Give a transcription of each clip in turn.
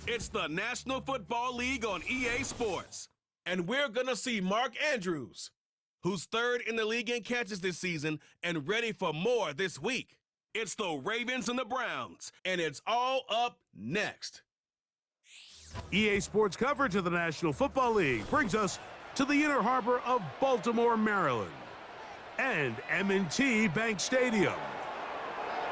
It's the National Football League on EA Sports. And we're going to see Mark Andrews, who's third in the league in catches this season and ready for more this week. It's the Ravens and the Browns, and it's all up next. EA Sports coverage of the National Football League brings us to the inner harbor of Baltimore, Maryland, and M&T Bank Stadium.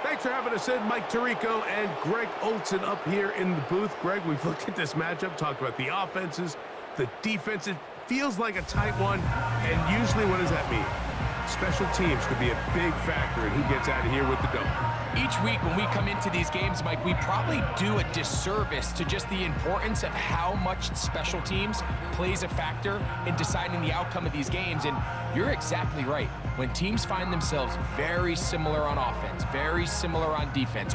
Thanks for having us in, Mike Tirico and Greg Olson up here in the booth. Greg, we've looked at this matchup, talked about the offenses, the defenses. Feels like a tight one, and usually what does that mean? Special teams could be a big factor in who gets out of here with the dough. Each week when we come into these games, Mike, we probably do a disservice to just the importance of how much special teams plays a factor in deciding the outcome of these games. And you're exactly right. When teams find themselves very similar on offense, very similar on defense,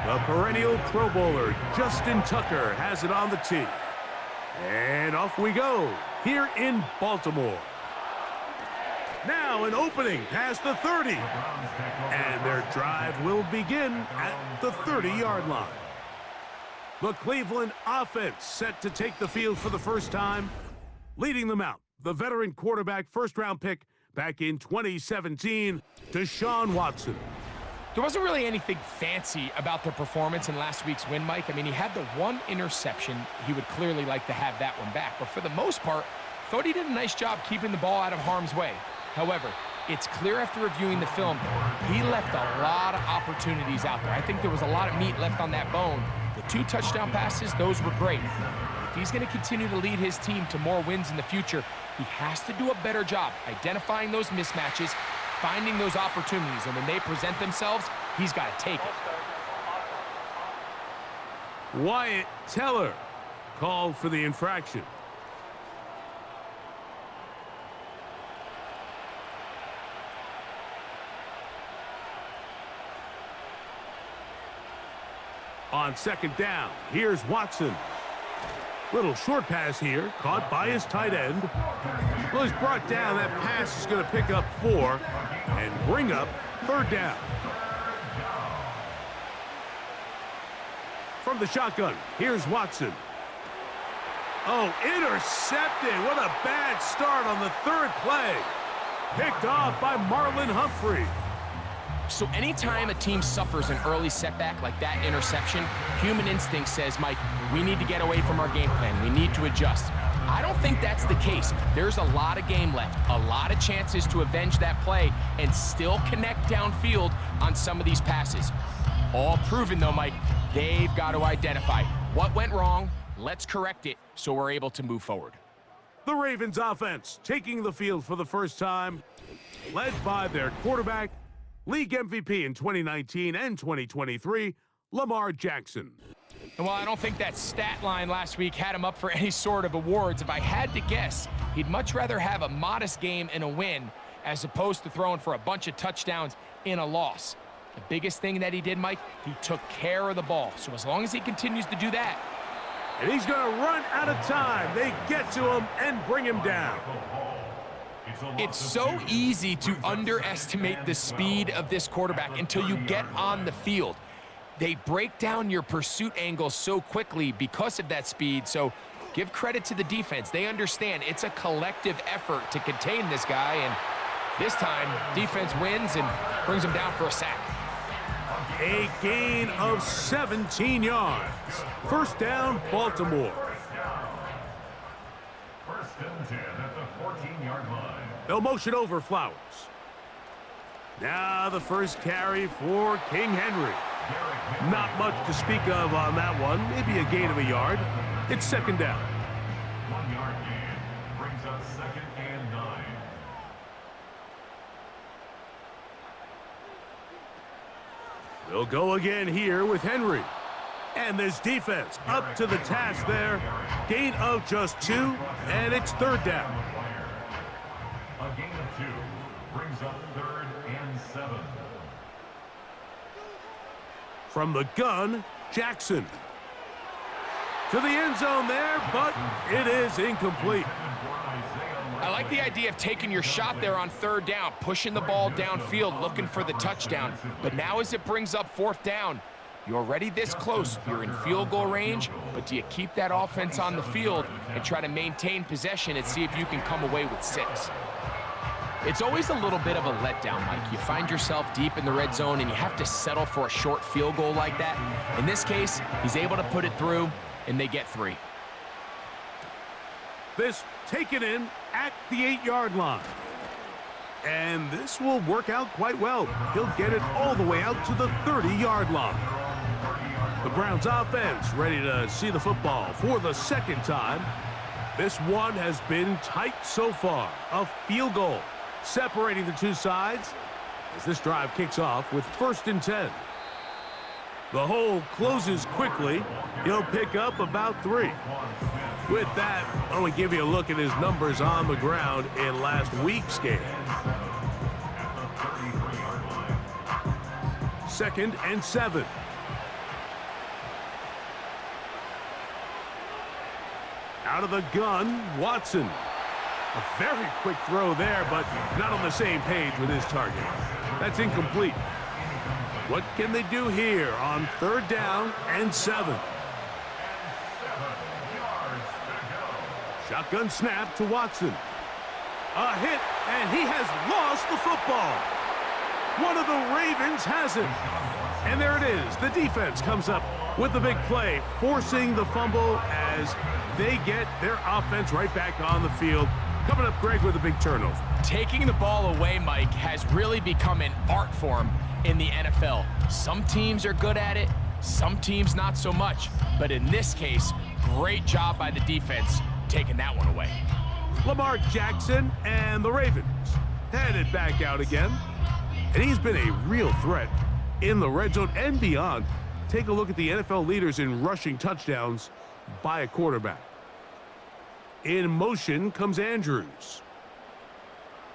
The perennial Pro Bowler, Justin Tucker, has it on the tee. And off we go, here in Baltimore. Now an opening past the 30. And their drive will begin at the 30-yard line. The Cleveland offense set to take the field for the first time. Leading them out, the veteran quarterback first-round pick back in 2017, Deshaun Watson. there wasn't really anything fancy about their performance in last week's win, Mike. I mean, he had the one interception. He would clearly like to have that one back. But for the most part, thought he did a nice job keeping the ball out of harm's way. However, it's clear after reviewing the film, he left a lot of opportunities out there. I think there was a lot of meat left on that bone. The 2 touchdown passes, those were great. If he's going to continue to lead his team to more wins in the future, he has to do a better job identifying those mismatches, finding those opportunities, and when they present themselves, he's got to take it. Wyatt Teller called for the infraction. On second down, here's Watson. Little short pass here, caught by his tight end. Well, he's brought down. That pass is going to pick up 4 and bring up third down. From the shotgun, here's Watson. Oh, intercepted. What a bad start on the third play. Picked off by Marlon Humphrey. So anytime a team suffers an early setback like that interception, human instinct says, Mike, we need to get away from our game plan. We need to adjust. I don't think that's the case. There's a lot of game left, a lot of chances to avenge that play and still connect downfield on some of these passes. All proven, though, Mike, they've got to identify what went wrong, let's correct it so we're able to move forward. The Ravens offense taking the field for the first time, led by their quarterback, League MVP in 2019 and 2023, Lamar Jackson. And while I don't think that stat line last week had him up for any sort of awards, if I had to guess, he'd much rather have a modest game and a win as opposed to throwing for a bunch of touchdowns in a loss. The biggest thing that he did, Mike, he took care of the ball. So as long as he continues to do that. And he's going to run out of time. They get to him and bring him down. It's so easy to underestimate the speed of this quarterback until you get on the field. They break down your pursuit angles so quickly because of that speed, so give credit to the defense. They understand it's a collective effort to contain this guy, and this time, defense wins and brings him down for a sack. A gain of 17 yards. First down, Baltimore. First and 10 at the 14-yard line. They'll motion over Flowers. Now the first carry for King Henry. Not much to speak of on that one. Maybe a gain of a yard. It's second down. 1-yard gain brings up second and 9. They'll go again here with Henry. And this defense up to the task there. Gain of just 2, and it's third down. A gain of 2 brings up third and 7. From the gun, Jackson. To the end zone there, but it is incomplete. I like the idea of taking your shot there on third down, pushing the ball downfield, looking for the touchdown. But now as it brings up fourth down, you're already this close. You're in field goal range, but do you keep that offense on the field and try to maintain possession and see if you can come away with 6? It's always a little bit of a letdown, Mike. You find yourself deep in the red zone and you have to settle for a short field goal like that. In this case, he's able to put it through, and they get 3. This taken in at the 8-yard line. And this will work out quite well. He'll get it all the way out to the 30-yard line. The Browns offense ready to see the football for the second time. This one has been tight so far. A field goal separating the two sides as this drive kicks off with 1st and 10. The hole closes quickly. He'll pick up about 3. With that, I want to give you a look at his numbers on the ground in last week's game. 2nd and 7. Out of the gun, Watson. A very quick throw there, but not on the same page with his target. That's incomplete. What can they do here on 3rd down and 7? Shotgun snap to Watson. A hit, and he has lost the football. One of the Ravens has it. And there it is. The defense comes up with the big play, forcing the fumble as they get their offense right back on the field. Coming up, Greg, with a big turnover. Taking the ball away, Mike, has really become an art form in the NFL. Some teams are good at it, some teams not so much. But in this case, great job by the defense taking that one away. Lamar Jackson and the Ravens headed back out again. And he's been a real threat in the red zone and beyond. Take a look at the NFL leaders in rushing touchdowns by a quarterback. In motion comes Andrews.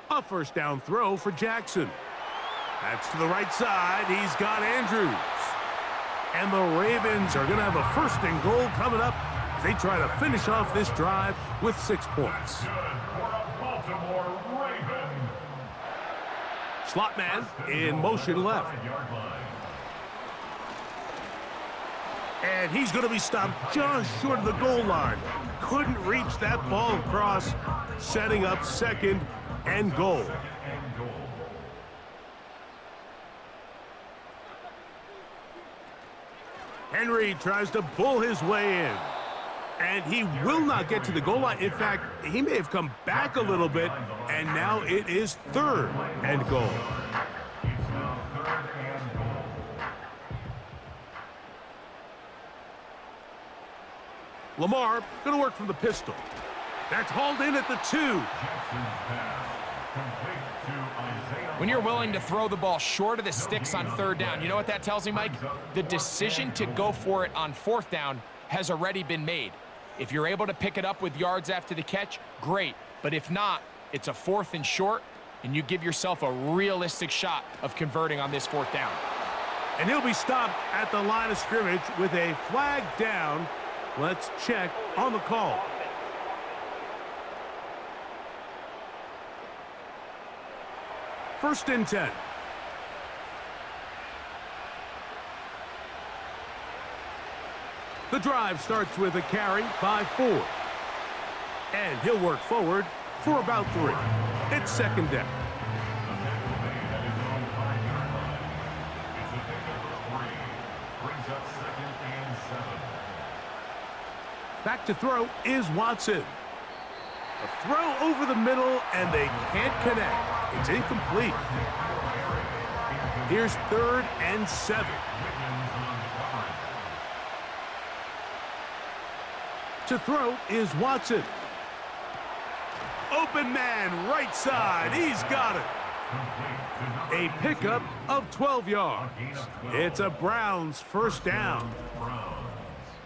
A 1st down throw for Jackson. That's to the right side. He's got Andrews. And the Ravens are going to have a 1st and goal coming up as they try to finish off this drive with 6 points. Slot man in motion left. And he's going to be stopped just short of the goal line. Couldn't reach that ball across, setting up 2nd and goal. Henry tries to bull his way in. And he will not get to the goal line. In fact, he may have come back a little bit, and now it is 3rd and goal. Lamar going to work from the pistol. That's hauled in at the 2. When you're willing to throw the ball short of the sticks on 3rd down, you know what that tells me, Mike? The decision to go for it on 4th down has already been made. If you're able to pick it up with yards after the catch, great. But if not, it's a 4th and short, and you give yourself a realistic shot of converting on this 4th down. And he'll be stopped at the line of scrimmage with a flag down. Let's check on the call. First and 10. The drive starts with a carry by 4. And he'll work forward for about 3. It's 2nd down. Back to throw is Watson. A throw over the middle, and they can't connect. It's incomplete. Here's 3rd and 7. To throw is Watson. Open man, right side. He's got it. A pickup of 12 yards. It's a Browns 1st down.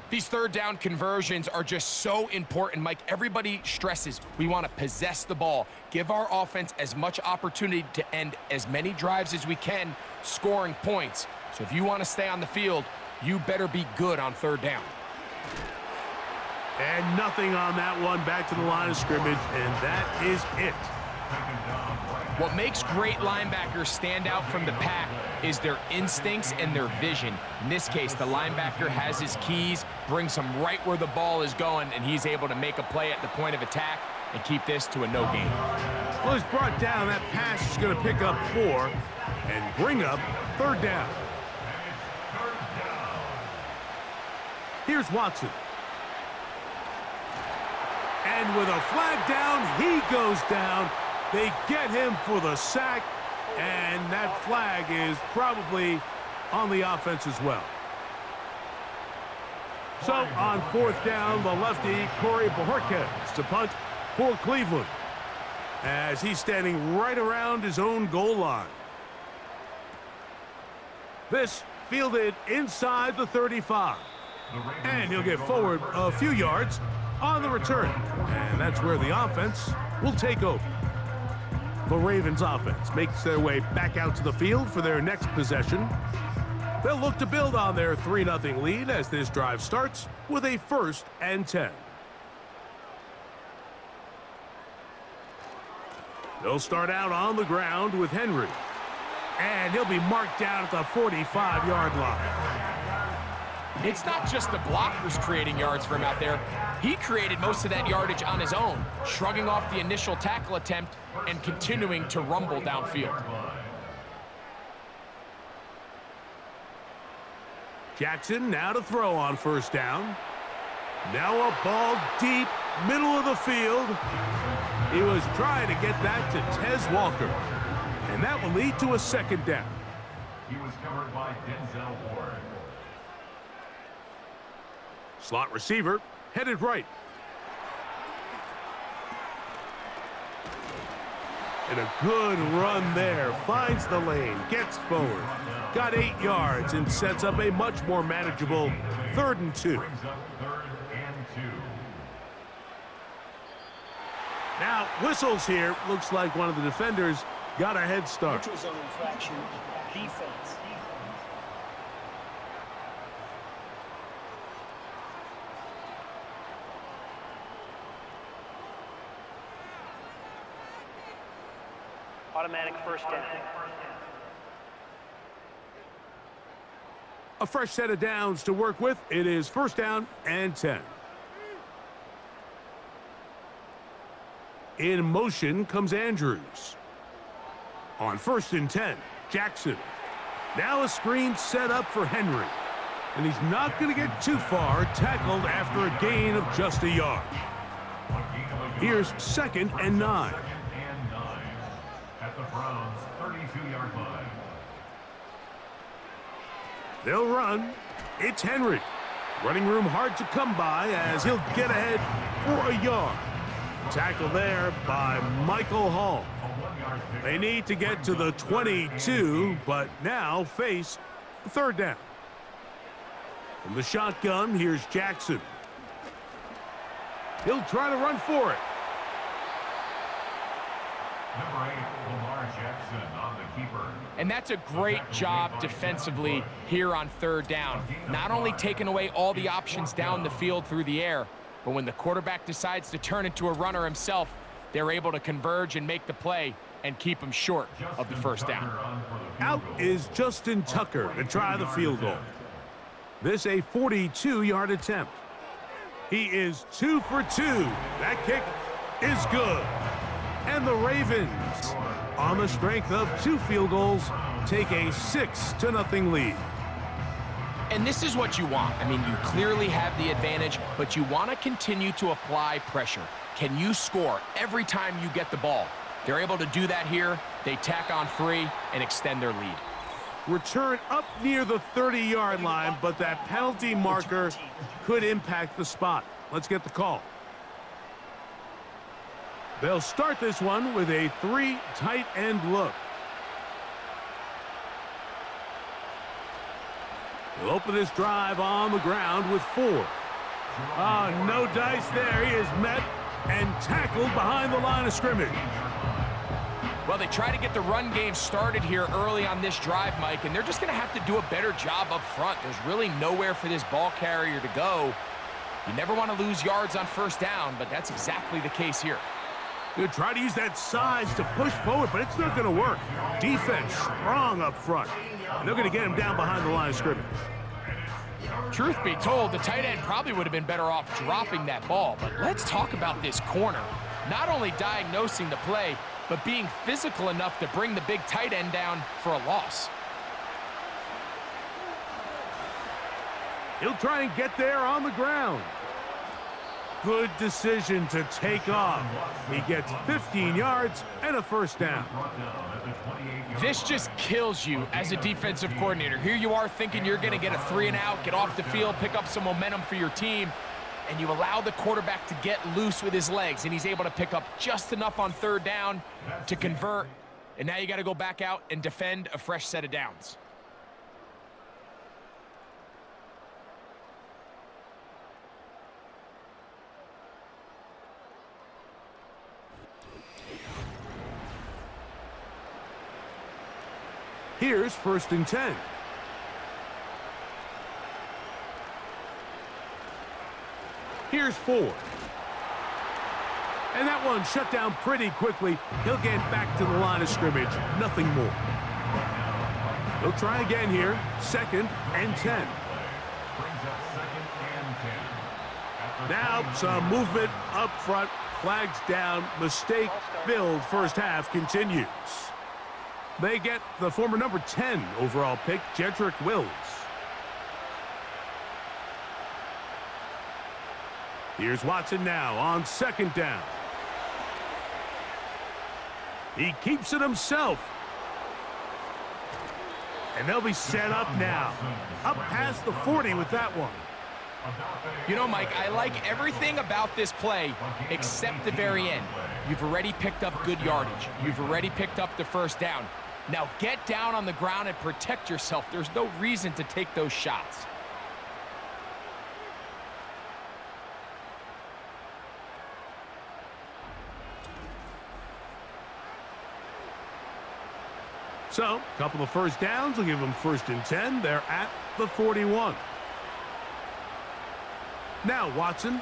These 3rd down conversions are just so important, Mike. Everybody stresses we want to possess the ball, give our offense as much opportunity to end as many drives as we can, scoring points. So if you want to stay on the field, you better be good on 3rd down. And nothing on that one, back to the line of scrimmage, and that is it. What makes great linebackers stand out from the pack is their instincts and their vision. In this case, the linebacker has his keys, brings him right where the ball is going, and he's able to make a play at the point of attack and keep this to a no gain. Well, he's brought down. That pass is going to pick up 4 and bring up 3rd down. Here's Watson. And with a flag down, he goes down. They get him for the sack, and that flag is probably on the offense as well. So on 4th down, the lefty, Corey Bojorquez to punt for Cleveland, as he's standing right around his own goal line. This fielded inside the 35. And he'll get forward a few yards on the return. And that's where the offense will take over. The Ravens offense makes their way back out to the field for their next possession. They'll look to build on their 3-0 lead as this drive starts with a 1st and 10. They'll start out on the ground with Henry. And he'll be marked down at the 45-yard line. It's not just the blockers creating yards for him out there. He created most of that yardage on his own, shrugging off the initial tackle attempt and continuing to rumble downfield. Jackson now to throw on 1st down. Now a ball deep, middle of the field. He was trying to get that to Tez Walker. And that will lead to a 2nd down. He was covered by Denzel Ward. Slot receiver headed right. And a good run there. Finds the lane, gets forward. Got 8 yards and sets up a much more manageable 3rd and 2. Brings up 3rd and 2. Now, whistles here. Looks like one of the defenders got a head start. Neutral zone infraction, defense. Automatic 1st down. A fresh set of downs to work with. It is 1st down and 10. In motion comes Andrews. On 1st and 10, Jackson. Now a screen set up for Henry. And he's not going to get too far, tackled after a gain of just a yard. Here's 2nd and 9. At the Browns' 32-yard line. They'll run. It's Henry. Running room hard to come by as he'll get ahead for a yard. Tackle there by Michael Hall. They need to get to the 22, but now face 3rd down. From the shotgun, here's Jackson. He'll try to run for it. Number 8, Lamar Jackson on the keeper. And that's a great job defensively here on 3rd down. Not only taking away all the options down the field through the air, but when the quarterback decides to turn into a runner himself, they're able to converge and make the play and keep him short of the 1st down. Out is Justin Tucker to try the field goal. This a 42-yard attempt. He is 2 for 2. That kick is good. And the Ravens, on the strength of 2 field goals, take a 6-0 lead. And this is what you want. I mean, you clearly have the advantage, but you want to continue to apply pressure. Can you score every time you get the ball? They're able to do that here. They tack on 3 and extend their lead. Return up near the 30-yard line, but that penalty marker could impact the spot. Let's get the call. They'll start this one with a 3 tight end look. He'll open this drive on the ground with 4. No dice there. He is met and tackled behind the line of scrimmage. Well, they try to get the run game started here early on this drive, Mike, and they're just going to have to do a better job up front. There's really nowhere for this ball carrier to go. You never want to lose yards on first down, but that's exactly the case here. They'll try to use that size to push forward, but it's not going to work. Defense strong up front. And they're going to get him down behind the line of scrimmage. Truth be told, the tight end probably would have been better off dropping that ball. But let's talk about this corner. Not only diagnosing the play, but being physical enough to bring the big tight end down for a loss. He'll try and get there on the ground. Good decision to take off. He gets 15 yards and a first down. This just kills you as a defensive coordinator. Here you are thinking you're going to get a 3-and-out, get off the field, pick up some momentum for your team, and you allow the quarterback to get loose with his legs, and he's able to pick up just enough on third down to convert, and now you got to go back out and defend a fresh set of downs. Here's 1st and 10. Here's 4. And that one shut down pretty quickly. He'll get back to the line of scrimmage. Nothing more. He'll try again here. 2nd and 10. Now some movement up front. Flags down. Mistake-filled first half continues. They get the former number 10 overall pick, Jedrick Wills. Here's Watson now on 2nd down. He keeps it himself. And they'll be set up now. Up past the 40 with that one. You know, Mike, I like everything about this play except the very end. You've already picked up good yardage. You've already picked up the first down. Now get down on the ground and protect yourself. There's no reason to take those shots. So, a couple of first downs will give them 1st and 10. They're at the 41. Now Watson.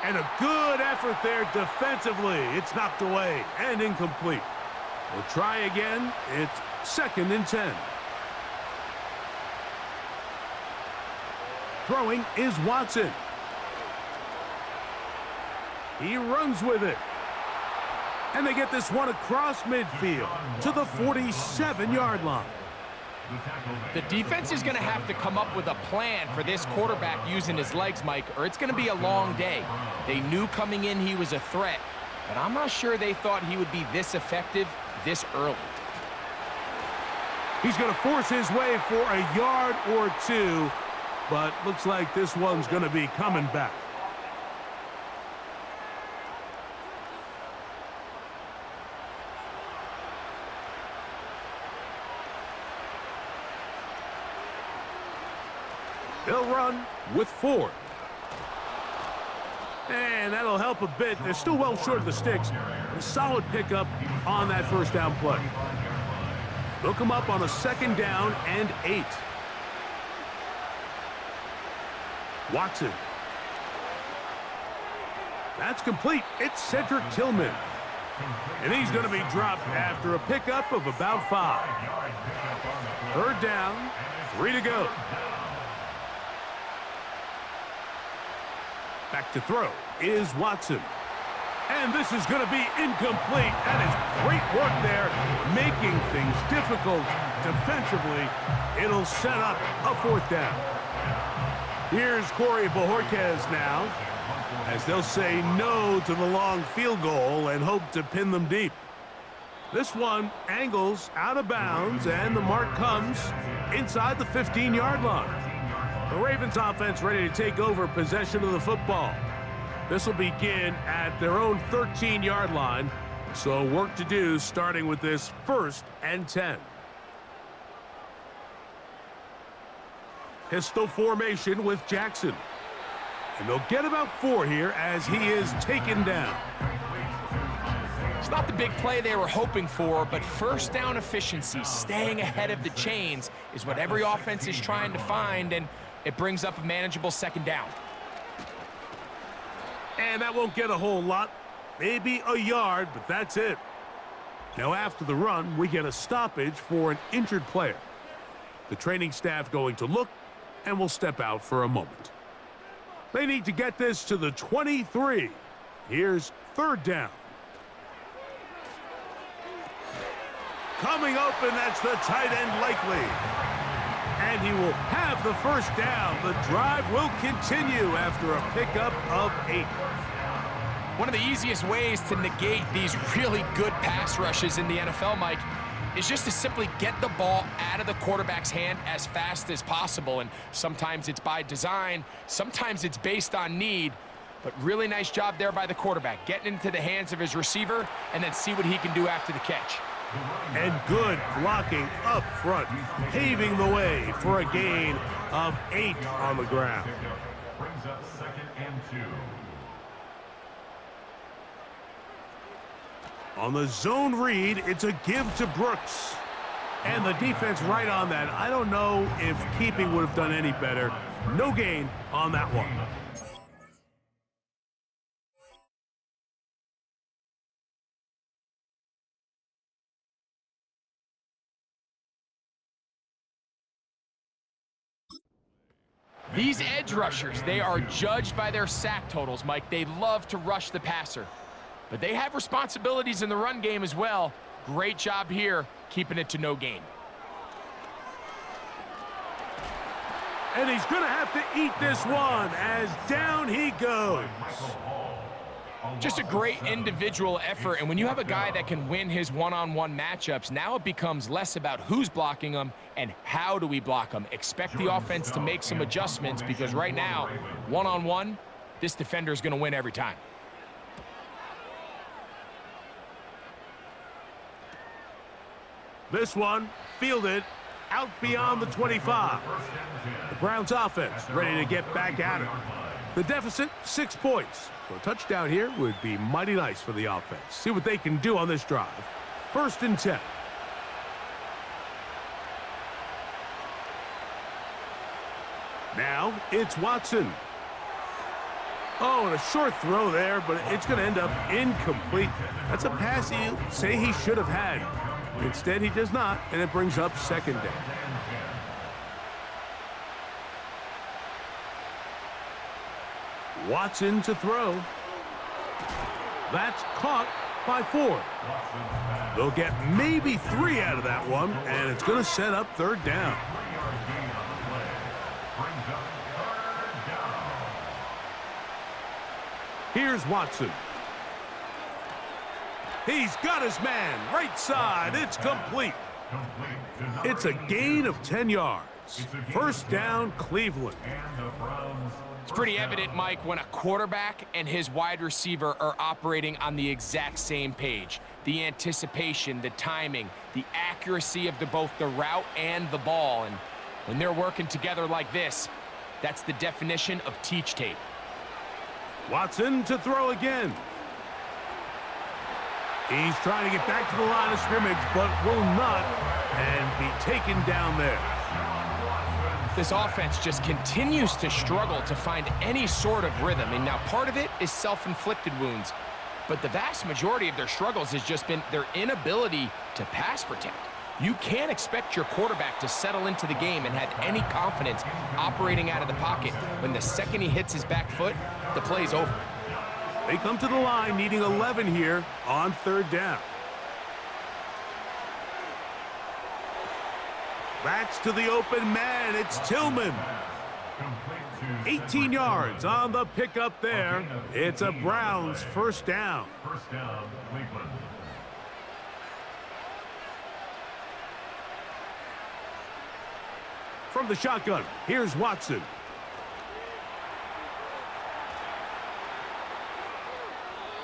And a good effort there defensively. It's knocked away and incomplete. We'll try again. It's 2nd and 10. Throwing is Watson. He runs with it. And they get this one across midfield to the 47-yard line. The defense is going to have to come up with a plan for this quarterback using his legs, Mike, or it's going to be a long day. They knew coming in he was a threat, but I'm not sure they thought he would be this effective this early. He's going to force his way for a yard or two, but looks like this one's going to be coming back. They'll run with 4. And that'll help a bit. They're still well short of the sticks. A solid pickup on that first down play. They'll come up on a 2nd down and 8. Watson. That's complete. It's Cedric Tillman. And he's going to be dropped after a pickup of about 5. 3rd down, 3 to go. Back to throw is Watson. And this is going to be incomplete. That is great work there, making things difficult defensively. It'll set up a 4th down. Here's Corey Bojorquez now, as they'll say no to the long field goal and hope to pin them deep. This one angles out of bounds, and the mark comes inside the 15-yard line. The Ravens offense ready to take over possession of the football. This will begin at their own 13-yard line, so work to do starting with this 1st and 10. Pistol formation with Jackson. And they'll get about 4 here as he is taken down. It's not the big play they were hoping for, but first down efficiency, staying ahead of the chains, is what every offense is trying to find, and It brings up a manageable second down. And that won't get a whole lot. Maybe a yard, but that's it. Now after the run, we get a stoppage for an injured player. The training staff going to look and will step out for a moment. They need to get this to the 23. Here's third down. Coming open, that's the tight end likely. And he will have the first down. The drive will continue after a pickup of 8. One of the easiest ways to negate these really good pass rushes in the NFL, Mike, is just to simply get the ball out of the quarterback's hand as fast as possible. And sometimes it's by design, sometimes it's based on need, but really nice job there by the quarterback, getting into the hands of his receiver and then see what he can do after the catch. And good blocking up front, paving the way for a gain of 8 on the ground. Brings up 2nd and 2. On the zone read, it's a give to Brooks. And the defense right on that. I don't know if keeping would have done any better. No gain on that one. These edge rushers, they are judged by their sack totals, Mike. They love to rush the passer. But they have responsibilities in the run game as well. Great job here, keeping it to no gain. And he's going to have to eat this one as down he goes. Just a great individual effort, and when you have a guy that can win his one-on-one matchups, now it becomes less about who's blocking him and how do we block him. Expect the offense to make some adjustments because right now, one-on-one, this defender is going to win every time. This one fielded out beyond the 25. The Browns offense ready to get back at it. The deficit, 6 points. So a touchdown here would be mighty nice for the offense. See what they can do on this drive. 1st and 10. Now it's Watson. Oh, and a short throw there, but it's going to end up incomplete. That's a pass you say he should have had. Instead, he does not, and it brings up 2nd down. Watson to throw. That's caught by 4. They'll get maybe 3 out of that one, and it's going to set up 3rd down. Here's Watson. He's got his man, right side, it's complete. It's a gain of 10 yards. 1st down, Cleveland. It's pretty evident, Mike, when a quarterback and his wide receiver are operating on the exact same page. The anticipation, the timing, the accuracy of both the route and the ball. And when they're working together like this, that's the definition of teach tape. Watson to throw again. He's trying to get back to the line of scrimmage, but will not, and be taken down there. This offense just continues to struggle to find any sort of rhythm. And now part of it is self-inflicted wounds, but the vast majority of their struggles has just been their inability to pass protect. You can't expect your quarterback to settle into the game and have any confidence operating out of the pocket when the second he hits his back foot, the play's over. They come to the line needing 11 here on 3rd down. That's to the open man. It's Tillman. 18 yards on the pickup there. It's a Browns 1st down. 1st down, Cleveland. From the shotgun, here's Watson.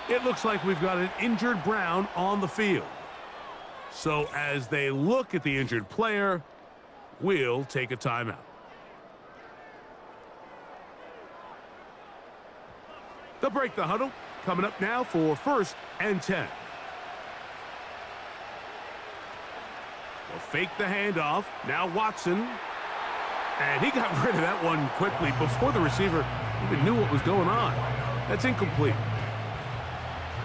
It looks like we've got an injured Brown on the field. So as they look at the injured player, we'll take a timeout. They'll break the huddle. Coming up now for 1st and 10. They'll fake the handoff. Now Watson. And he got rid of that one quickly before the receiver even knew what was going on. That's incomplete.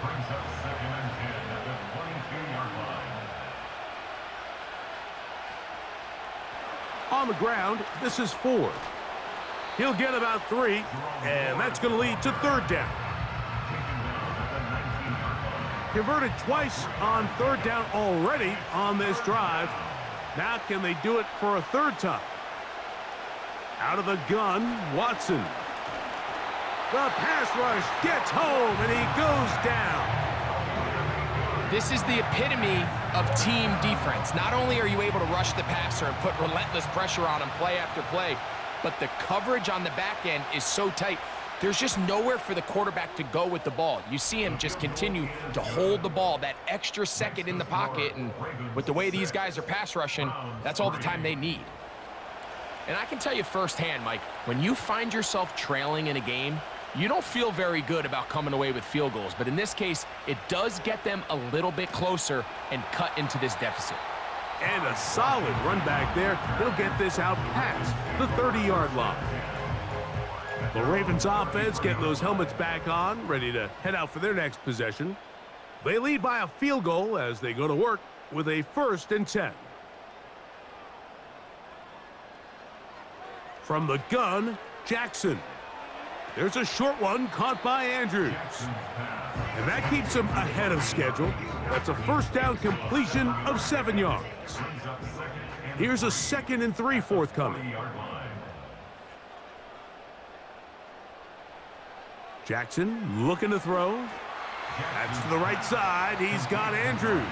Brings up 2nd and 10 at the 22-yard line. On the ground, this is 4. He'll get about 3, and that's going to lead to 3rd down. Converted twice on 3rd down already on this drive. Now can they do it for a 3rd time? Out of the gun, Watson. The pass rush gets home, and he goes down. This is the epitome of team defense. Not only are you able to rush the passer and put relentless pressure on him play after play, but the coverage on the back end is so tight. There's just nowhere for the quarterback to go with the ball. You see him just continue to hold the ball, that extra second in the pocket, and with the way these guys are pass rushing, that's all the time they need. And I can tell you firsthand, Mike, when you find yourself trailing in a game, you don't feel very good about coming away with field goals. But in this case, it does get them a little bit closer and cut into this deficit. And a solid run back there. They'll get this out past the 30-yard line. The Ravens offense getting those helmets back on, ready to head out for their next possession. They lead by a field goal as they go to work with a 1st and 10. From the gun, Jackson. There's a short one caught by Andrews. And that keeps him ahead of schedule. That's a 1st down completion of 7 yards. Here's a 2nd and 3 forthcoming. Jackson looking to throw. That's to the right side. He's got Andrews.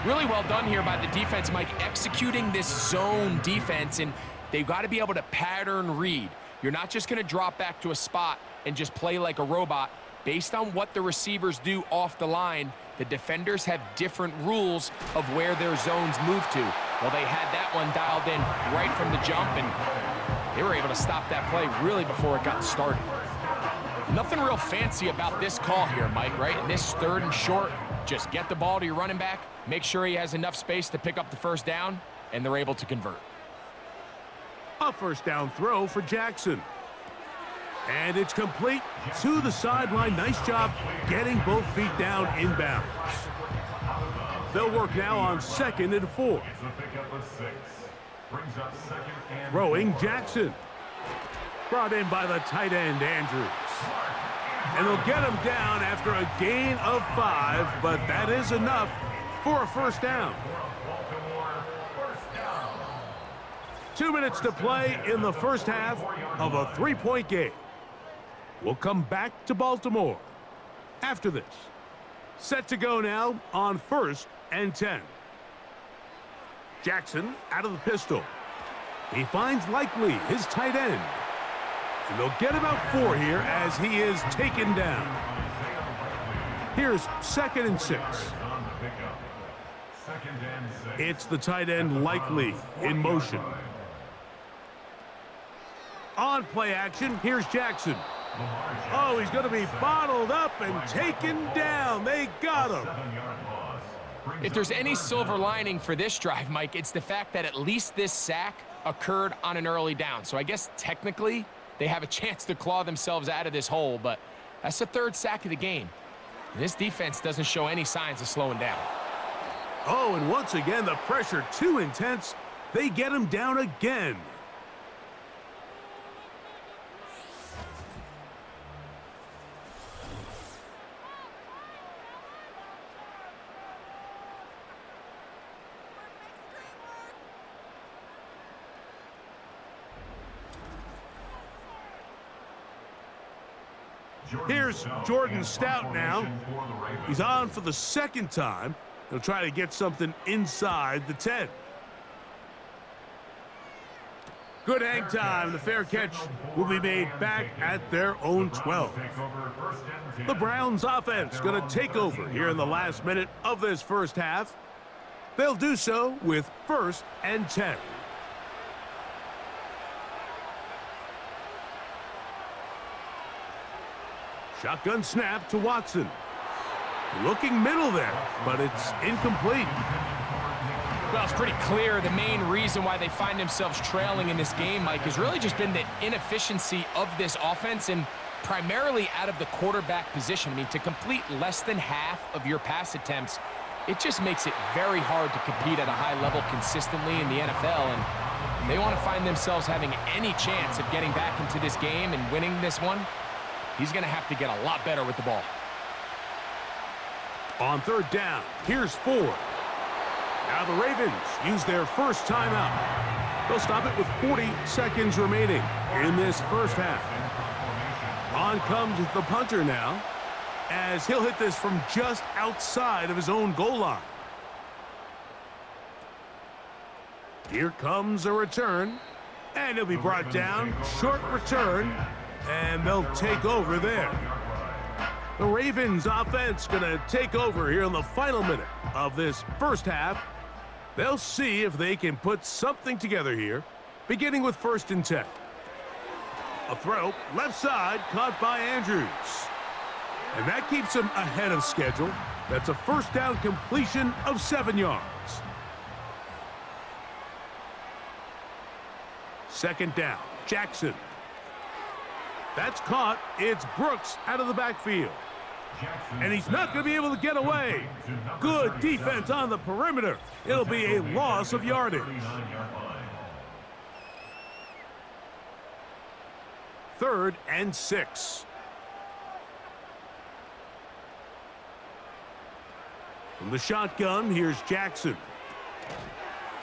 Really well done here by the defense, Mike, executing this zone defense, and they've got to be able to pattern read. You're not just going to drop back to a spot and just play like a robot. Based on what the receivers do off the line, the defenders have different rules of where their zones move to. Well, they had that one dialed in right from the jump, and they were able to stop that play really before it got started. Nothing real fancy about this call here, Mike, right? In this 3rd and short, just get the ball to your running back, make sure he has enough space to pick up the 1st down, and they're able to convert. A 1st down throw for Jackson. And it's complete to the sideline. Nice job getting both feet down inbounds. They'll work now on 2nd and 4. Throwing Jackson. Brought in by the tight end, Andrews. And they'll get him down after a gain of 5, but that is enough for a 1st down. 2 minutes to play in the 1st half of a 3-point game. We'll come back to Baltimore after this. Set to go now on 1st and 10. Jackson out of the pistol. He finds Likely, his tight end. And they'll get about 4 here as he is taken down. Here's 2nd and 6. It's the tight end Likely in motion. On play action, here's Jackson. Oh, he's going to be bottled up and taken down. They got him. If there's any silver lining for this drive, Mike, it's the fact that at least this sack occurred on an early down. So I guess technically they have a chance to claw themselves out of this hole, but that's the 3rd sack of the game. And this defense doesn't show any signs of slowing down. Oh, and once again, the pressure too intense. They get him down again. Here's Jordan Stout now. He's on for the 2nd time. He'll try to get something inside the 10. Good hang time. The fair catch will be made back at their own 12. The Browns offense going to take over here in the last minute of this 1st half. They'll do so with 1st and 10. Shotgun snap to Watson. Looking middle there, but it's incomplete. Well, it's pretty clear the main reason why they find themselves trailing in this game, Mike, has really just been the inefficiency of this offense and primarily out of the quarterback position. I mean, to complete less than half of your pass attempts, it just makes it very hard to compete at a high level consistently in the NFL. And if they want to find themselves having any chance of getting back into this game and winning this one, he's going to have to get a lot better with the ball. On third down, here's Ford. Now the Ravens use their first timeout. They'll stop it with 40 seconds remaining in this first half. On comes the punter now, as he'll hit this from just outside of his own goal line. Here comes a return, and he'll be brought down. Short return, and they'll take over there. The Ravens offense going to take over here in the final minute of this first half. They'll see if they can put something together here, beginning with 1st and 10. A throw, left side, caught by Andrews. And that keeps him ahead of schedule. That's a first down completion of 7 yards. 2nd down, Jackson. That's caught. It's Brooks out of the backfield. And he's not going to be able to get away. Good defense on the perimeter. It'll be a loss of yardage. 3rd and 6. From the shotgun, here's Jackson.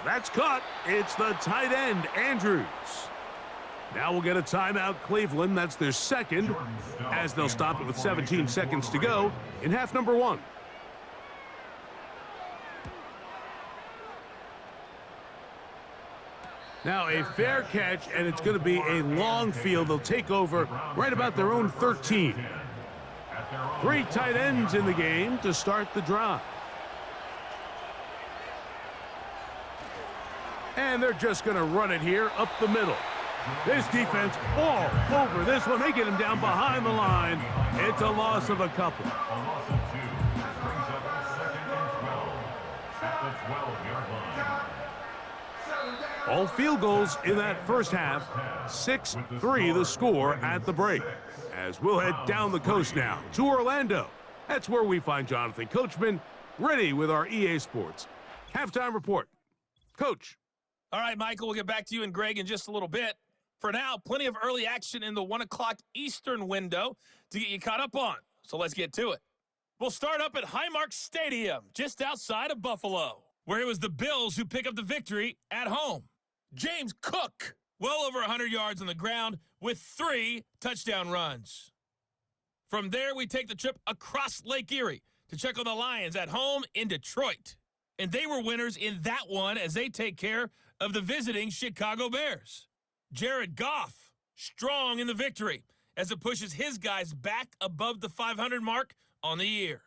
That's caught. It's the tight end, Andrews. Now we'll get a timeout, Cleveland. That's their second, as they'll stop it with 17 seconds to go in half number 1. Now a fair catch, and it's going to be a long field. They'll take over right about their own 13. 3 tight ends in the game to start the drive. And they're just going to run it here up the middle. This defense all over this one. They get him down behind the line. It's a loss of a couple. A loss of 2 brings up 2nd and 12 at the 12-yard line. All field goals in that first half. 6-3 the score at the break. As we'll head down the coast now to Orlando. That's where we find Jonathan Coachman ready with our EA Sports halftime report. Coach. All right, Michael, we'll get back to you and Greg in just a little bit. For now, plenty of early action in the 1 o'clock Eastern window to get you caught up on. So let's get to it. We'll start up at Highmark Stadium, just outside of Buffalo, where it was the Bills who pick up the victory at home. James Cook, well over 100 yards on the ground with 3 touchdown runs. From there, we take the trip across Lake Erie to check on the Lions at home in Detroit. And they were winners in that one as they take care of the visiting Chicago Bears. Jared Goff, strong in the victory as it pushes his guys back above the 500 mark on the year.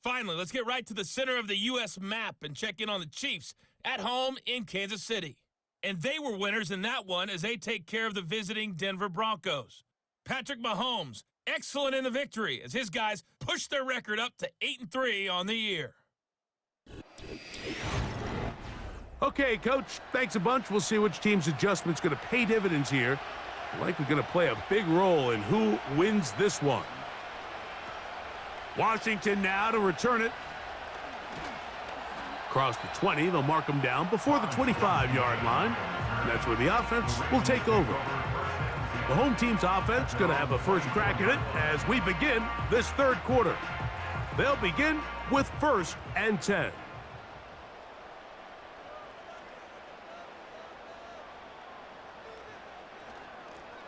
Finally, let's get right to the center of the U.S. map and check in on the Chiefs at home in Kansas City. And they were winners in that one as they take care of the visiting Denver Broncos. Patrick Mahomes, excellent in the victory as his guys push their record up to 8-3 on the year. Okay, Coach, thanks a bunch. We'll see which team's adjustment's going to pay dividends here. Likely going to play a big role in who wins this one. Washington now to return it. Across the 20, they'll mark them down before the 25-yard line. And that's where the offense will take over. The home team's offense going to have a first crack at it as we begin this third quarter. They'll begin with 1st and 10.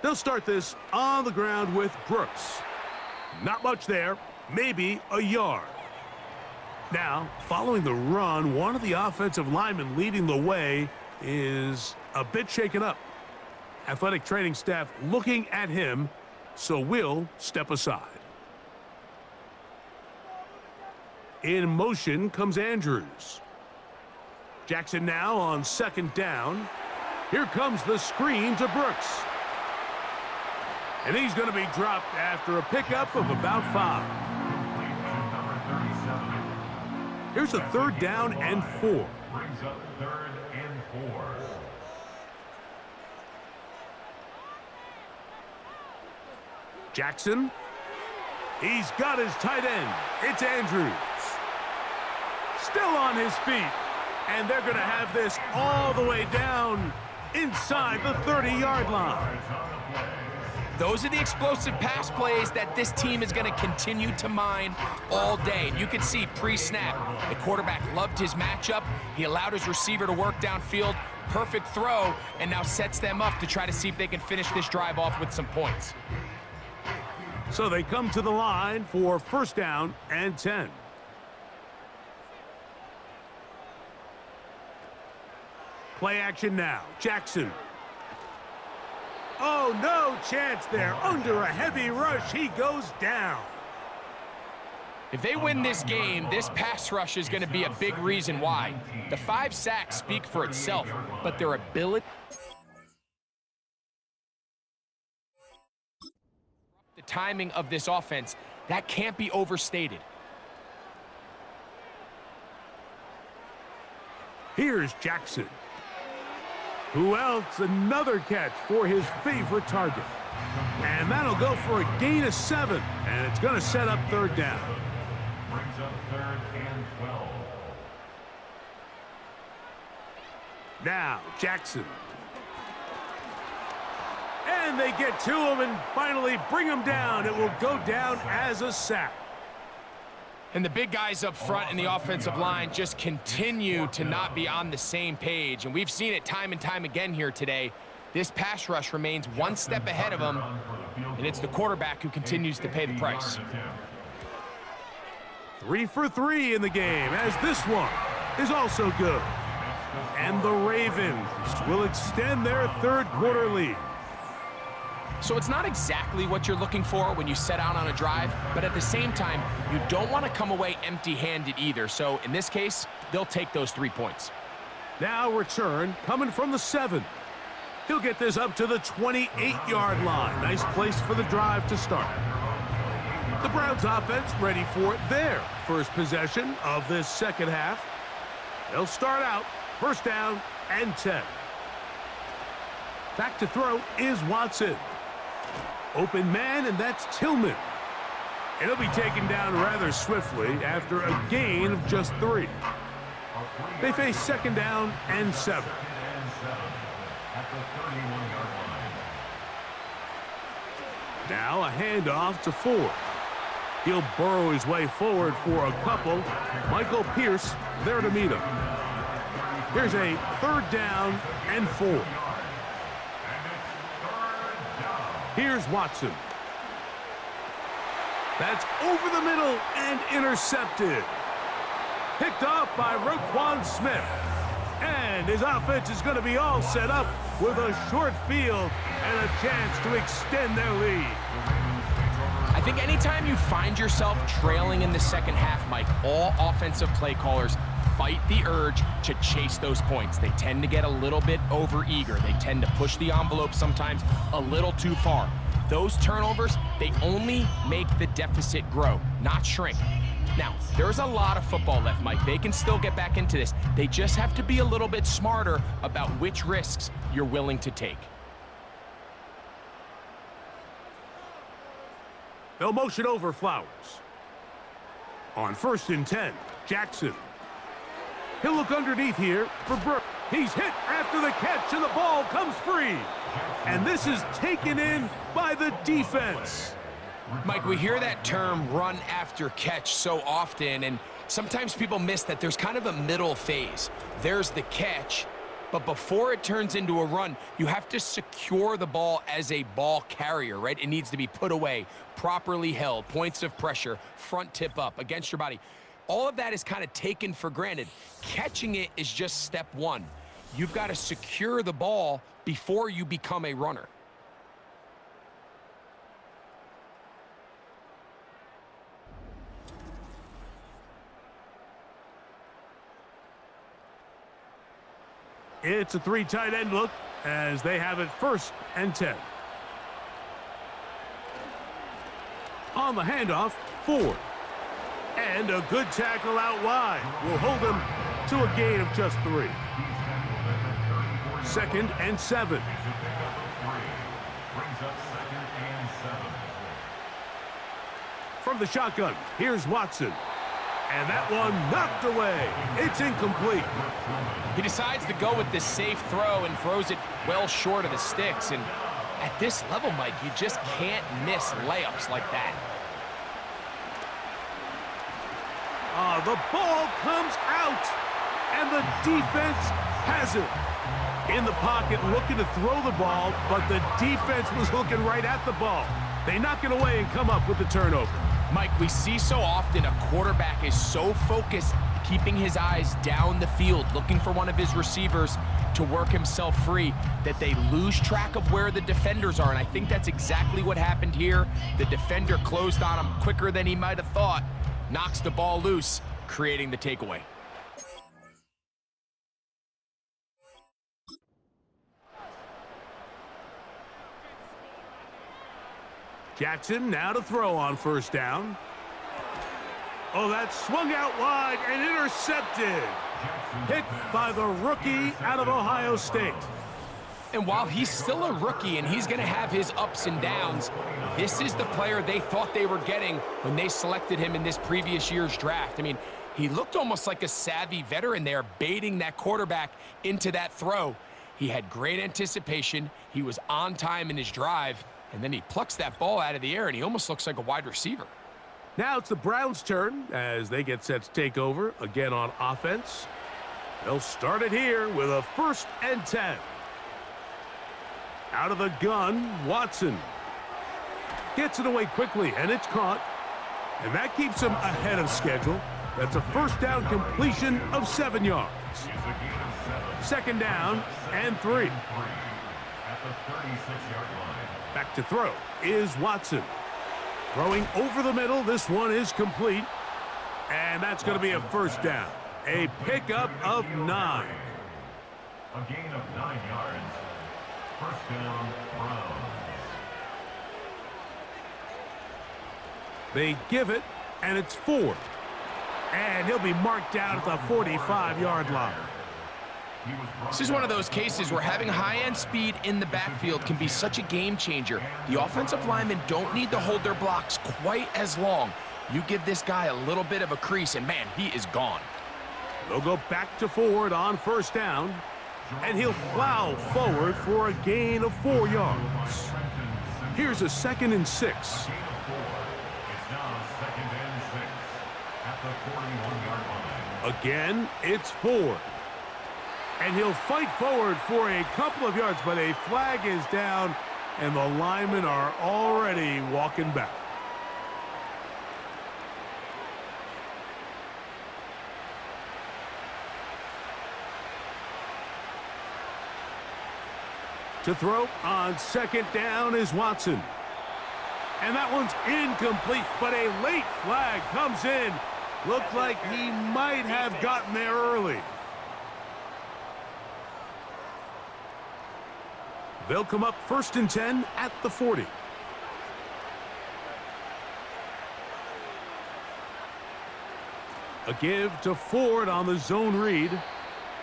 They'll start this on the ground with Brooks. Not much there, maybe a yard. Now, following the run, one of the offensive linemen leading the way is a bit shaken up. Athletic training staff looking at him, so we'll step aside. In motion comes Andrews. Jackson now on 2nd down. Here comes the screen to Brooks. And he's going to be dropped after a pickup of about 5. Here's a 3rd down and 4. brings up 3rd and 4. Jackson. He's got his tight end. It's Andrews. Still on his feet. And they're going to have this all the way down inside the 30-yard line. Those are the explosive pass plays that this team is going to continue to mine all day. And you can see pre-snap, the quarterback loved his matchup. He allowed his receiver to work downfield. Perfect throw, and now sets them up to try to see if they can finish this drive off with some points. So they come to the line for 1st down and 10. Play action now. Jackson. Oh, no chance there. Under a heavy rush, he goes down. If they win this game, this pass rush is going to be a big reason why. The 5 sacks speak for itself, but their ability... The timing of this offense, that can't be overstated. Here's Jackson. Who else? Another catch for his favorite target. And that'll go for a gain of 7. And it's going to set up 3rd down. Brings up 3rd and 12. Now, Jackson. And they get to him and finally bring him down. It will go down as a sack. And the big guys up front in the offensive line just continue to not be on the same page. And we've seen it time and time again here today. This pass rush remains one step ahead of them, and it's the quarterback who continues to pay the price. 3 for 3 in the game, as this one is also good. And the Ravens will extend their 3rd quarter lead. So it's not exactly what you're looking for when you set out on a drive, but at the same time, you don't want to come away empty-handed either. So in this case, they'll take those 3 points. Now return coming from the 7. He'll get this up to the 28-yard line. Nice place for the drive to start. The Browns offense ready for their first possession of this 2nd half. They'll start out 1st down and 10. Back to throw is Watson. Open man, and that's Tillman. And he'll be taken down rather swiftly after a gain of just 3. They face 2nd down and 7. At the 31-yard line. Now a handoff to Ford. He'll burrow his way forward for a couple. Michael Pierce there to meet him. Here's a 3rd down and 4. Here's Watson. That's over the middle and intercepted. Picked off by Roquan Smith. And his offense is going to be all set up with a short field and a chance to extend their lead. I think anytime you find yourself trailing in the 2nd half, Mike, all offensive play callers fight the urge to chase those points. They tend to get a little bit overeager. They tend to push the envelope sometimes a little too far. Those turnovers, they only make the deficit grow, not shrink. Now, there's a lot of football left, Mike. They can still get back into this. They just have to be a little bit smarter about which risks you're willing to take. They'll motion over Flowers. On 1st and 10, Jackson. He'll look underneath here for Burke. He's hit after the catch, and the ball comes free. And this is taken in by the defense. Mike, we hear that term run after catch so often, and sometimes people miss that there's kind of a middle phase. There's the catch, but before it turns into a run, you have to secure the ball as a ball carrier, right? It needs to be put away, properly held, points of pressure, front tip up against your body. All of that is kind of taken for granted. Catching it is just step 1. You've got to secure the ball before you become a runner. It's a 3 tight end look as they have it 1st and 10. On the handoff, Ford. And a good tackle out wide will hold him to a gain of just 3. 2nd and 7. From the shotgun, here's Watson. And that one knocked away. It's incomplete. He decides to go with this safe throw and throws it well short of the sticks. And at this level, Mike, you just can't miss layups like that. The ball comes out, and the defense has it. In the pocket, looking to throw the ball, but the defense was looking right at the ball. They knock it away and come up with the turnover. Mike, we see so often a quarterback is so focused, keeping his eyes down the field, looking for one of his receivers to work himself free, that they lose track of where the defenders are. And I think that's exactly what happened here. The defender closed on him quicker than he might have thought, knocks the ball loose, creating the takeaway. Jackson now to throw on 1st down. Oh, that's swung out wide and intercepted. Hit by the rookie out of Ohio State. And while he's still a rookie and he's going to have his ups and downs, this is the player they thought they were getting when they selected him in this previous year's draft. I mean, he looked almost like a savvy veteran there, baiting that quarterback into that throw. He had great anticipation. He was on time in his drive. And then he plucks that ball out of the air, and he almost looks like a wide receiver. Now it's the Browns' turn as they get set to take over again on offense. They'll start it here with a 1st and 10. Out of the gun, Watson. Gets it away quickly, and it's caught. And that keeps him ahead of schedule. That's a 1st down completion of 7 yards. 2nd down and 3. At the 36-yard line. Back to throw is Watson. Throwing over the middle. This one is complete. And that's going to be a 1st down. A pickup of 9. A gain of 9 yards. 1st down, Browns. They give it, and it's 4. And he'll be marked down at the 45-yard line. This is one of those cases where having high-end speed in the backfield can be such a game changer. The offensive linemen don't need to hold their blocks quite as long. You give this guy a little bit of a crease, and man, he is gone. They'll go back to Ford on 1st down, and he'll plow forward for a gain of 4 yards. Here's a 2nd and 6. It's now 2nd and 6 at the 41-yard line. Again, it's Ford. And he'll fight forward for a couple of yards, but a flag is down, and the linemen are already walking back. To throw on 2nd down is Watson. And that one's incomplete, but a late flag comes in. Looked like he might have gotten there early. They'll come up 1st and 10 at the 40. A give to Ford on the zone read.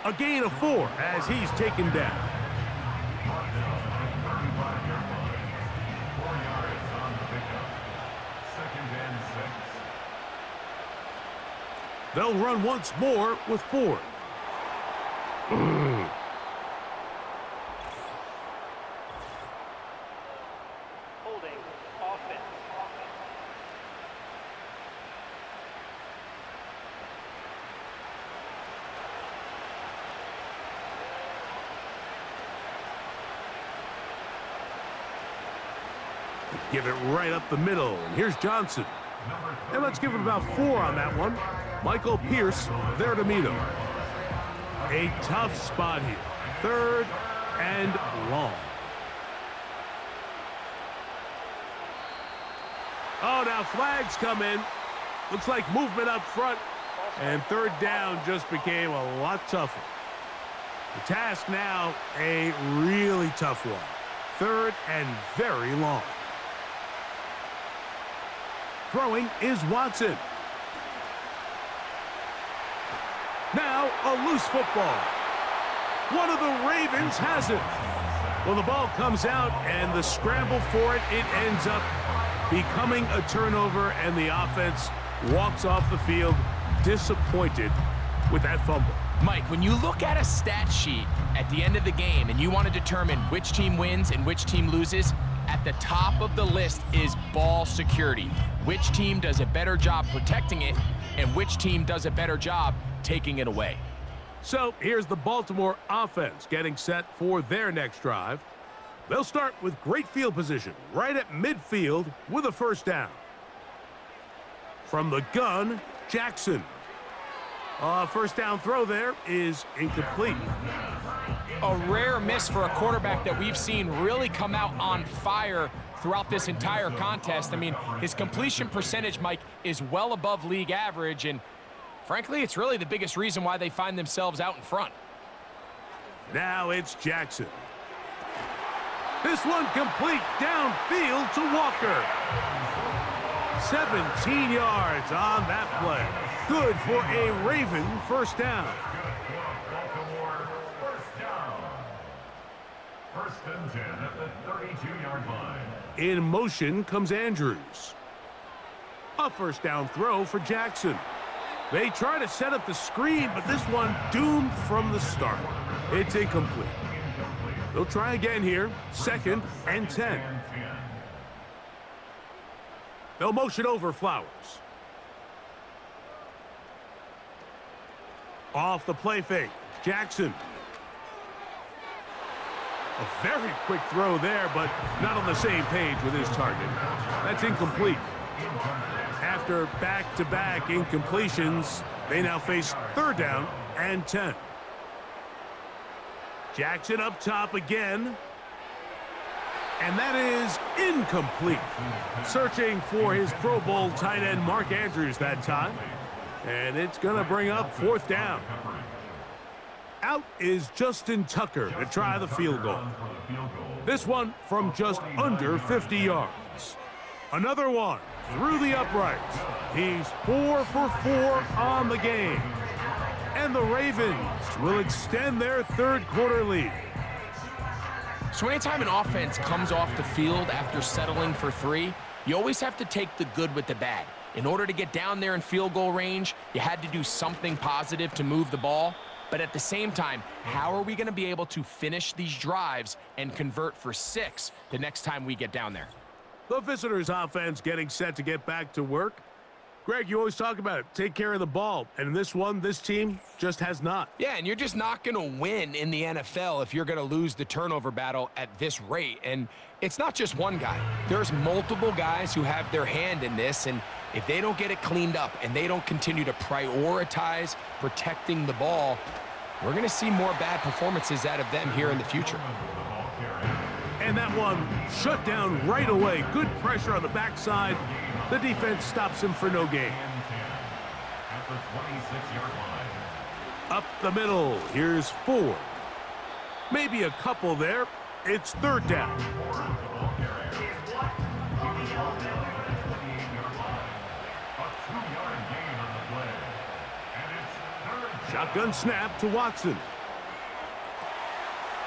A gain of 4 as he's taken down. They'll run once more with Ford. Holding offense. Give it right up the middle. And here's Johnson. And let's give him about 4 on that one. Michael Pierce there to meet him. A tough spot here. 3rd and long. Oh, now flags come in. Looks like movement up front. And 3rd down just became a lot tougher. The task now, a really tough one. 3rd and very long. Throwing is Watson. Now a loose football. One of the Ravens has it. Well, the ball comes out, and the scramble for it, it ends up becoming a turnover, and the offense walks off the field disappointed with that fumble. Mike, when you look at a stat sheet at the end of the game and you want to determine which team wins and which team loses, at the top of the list is ball security. Which team does a better job protecting it and which team does a better job taking it away. So here's the Baltimore offense getting set for their next drive. They'll start with great field position right at midfield with a first down. From the gun, Jackson. First down throw there is incomplete. A rare miss for a quarterback that we've seen really come out on fire throughout this entire contest. I mean, his completion percentage, Mike, is well above league average, and frankly, it's really the biggest reason why they find themselves out in front. Now it's Jackson. This one complete downfield to Walker. 17 yards on that play. Good for a Raven first down. Baltimore, first down. First and 10 at the 32-yard line. In motion comes Andrews. A first down throw for Jackson. They try to set up the screen, but this one doomed from the start. It's incomplete. They'll try again here. Second and 10. They'll motion over Flowers. Off the play fake, Jackson. A very quick throw there, but not on the same page with his target. That's incomplete. After back-to-back incompletions, they now face third down and 10. Jackson up top again. And that is incomplete. Searching for his Pro Bowl tight end Mark Andrews that time. And it's going to bring up fourth down. Out is Justin Tucker to try the field goal. This one from just under 50 yards. Another one through the uprights. He's 4 for 4 on the game. And the Ravens will extend their third quarter lead. So anytime an offense comes off the field after settling for 3, you always have to take the good with the bad. In order to get down there in field goal range, you had to do something positive to move the ball. But at the same time, how are we going to be able to finish these drives and convert for 6 the next time we get down there? The visitors' offense getting set to get back to work. Greg, you always talk about it. Take care of the ball. And in this one, this team just has not. Yeah, and you're just not going to win in the NFL if you're going to lose the turnover battle at this rate. And it's not just one guy. There's multiple guys who have their hand in this, and if they don't get it cleaned up and they don't continue to prioritize protecting the ball, we're going to see more bad performances out of them here in the future. And that one shut down right away. Good pressure on the backside. The defense stops him for no gain. Up the middle, here's 4. Maybe a couple there. It's third down. Shotgun snap to Watson.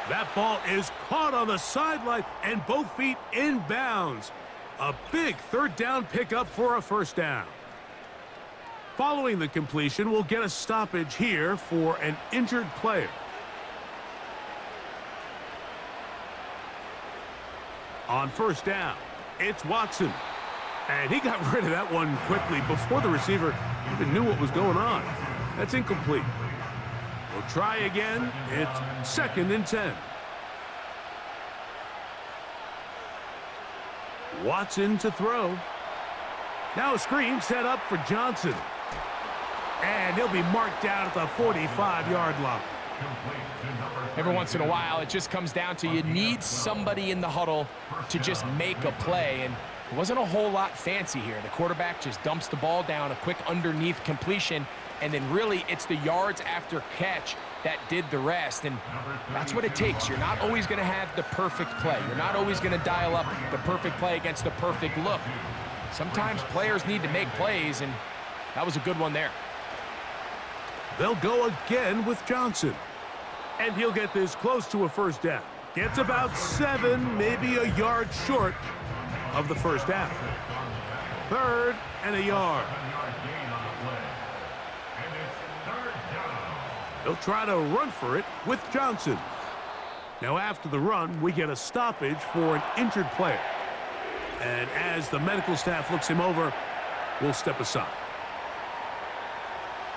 That ball is caught on the sideline and both feet inbounds. A big third down pickup for a first down. Following the completion, we'll get a stoppage here for an injured player. On first down, it's Watson. And he got rid of that one quickly before the receiver even knew what was going on. That's incomplete. We'll try again. It's second and 10. Watson to throw. Now a screen set up for Johnson. And he'll be marked down at the 45-yard line. Every once in a while, it just comes down to you need somebody in the huddle to just make a play. And it wasn't a whole lot fancy here. The quarterback just dumps the ball down, a quick underneath completion, and then really it's the yards after catch that did the rest. And that's what it takes. You're not always going to have the perfect play. You're not always going to dial up the perfect play against the perfect look. Sometimes players need to make plays, and that was a good one there. They'll go again with Johnson. And he'll get this close to a first down. Gets about 7, maybe a yard short of the first down. 3rd and a yard. They'll try to run for it with Johnson. Now after the run, we get a stoppage for an injured player. And as the medical staff looks him over, we'll step aside.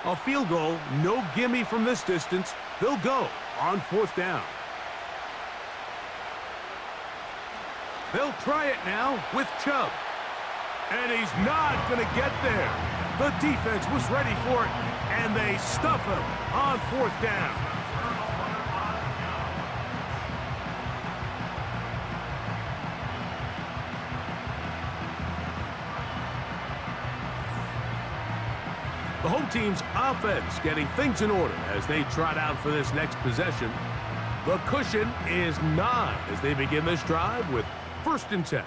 A field goal, no gimme from this distance. They'll go on 4th down. They'll try it now with Chubb. And he's not going to get there. The defense was ready for it, and they stuff him on 4th down. The home team's offense getting things in order as they trot out for this next possession. The cushion is 9 as they begin this drive with 1st and 10.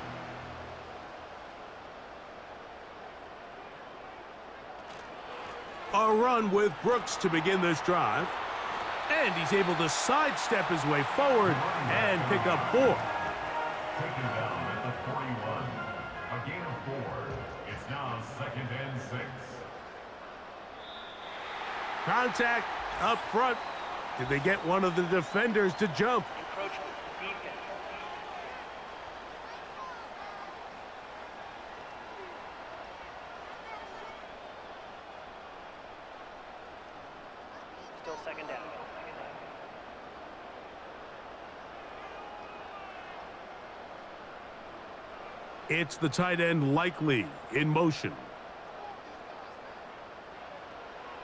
A run with Brooks to begin this drive. And he's able to sidestep his way forward and pick up 4. Taken down at the 41. A gain of 4. It's now 2nd and 6. Contact up front. Did they get one of the defenders to jump? Encroachment. Defense. Still 2nd down. It's the tight end Likely in motion.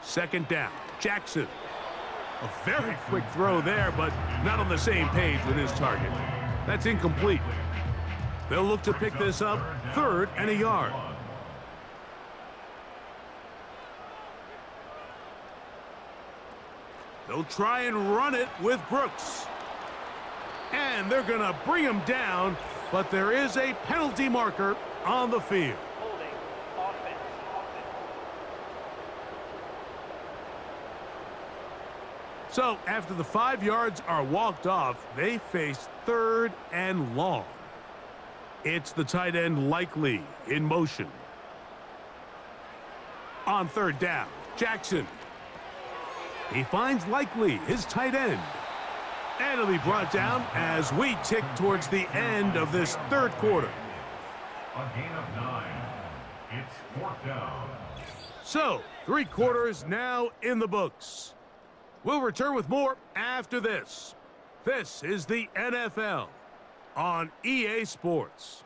2nd down. Jackson. A very quick throw there, but not on the same page with his target. That's incomplete. They'll look to pick this up 3rd and a yard. They'll try and run it with Brooks. And they're going to bring him down, but there is a penalty marker on the field. Holding. Offense. So after the 5 yards are walked off, they face 3rd and long. It's the tight end Likely in motion. On 3rd down, Jackson. He finds Likely, his tight end. And it'll be brought down as we tick towards the end of this 3rd quarter. A gain of 9. It's 4th down. So, 3 quarters now in the books. We'll return with more after this. This is the NFL on EA Sports.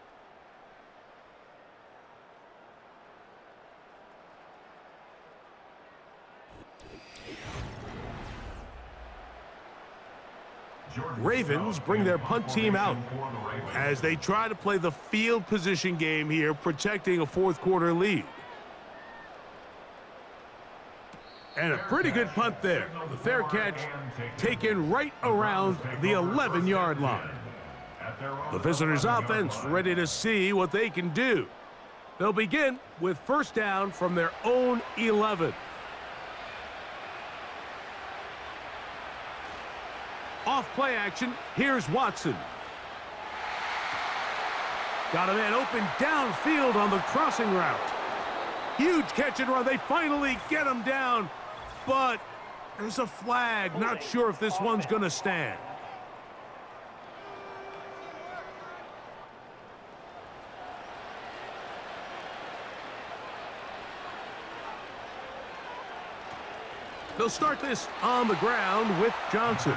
Ravens bring their punt team out as they try to play the field position game here, protecting a 4th quarter lead. And a pretty good punt there. The fair catch taken right around the 11-yard line. The visitors' offense ready to see what they can do. They'll begin with 1st down from their own 11. Off play action, here's Watson. Got a man open downfield on the crossing route. Huge catch and run. They finally get him down, but there's a flag. Not sure if this one's going to stand. They'll start this on the ground with Johnson.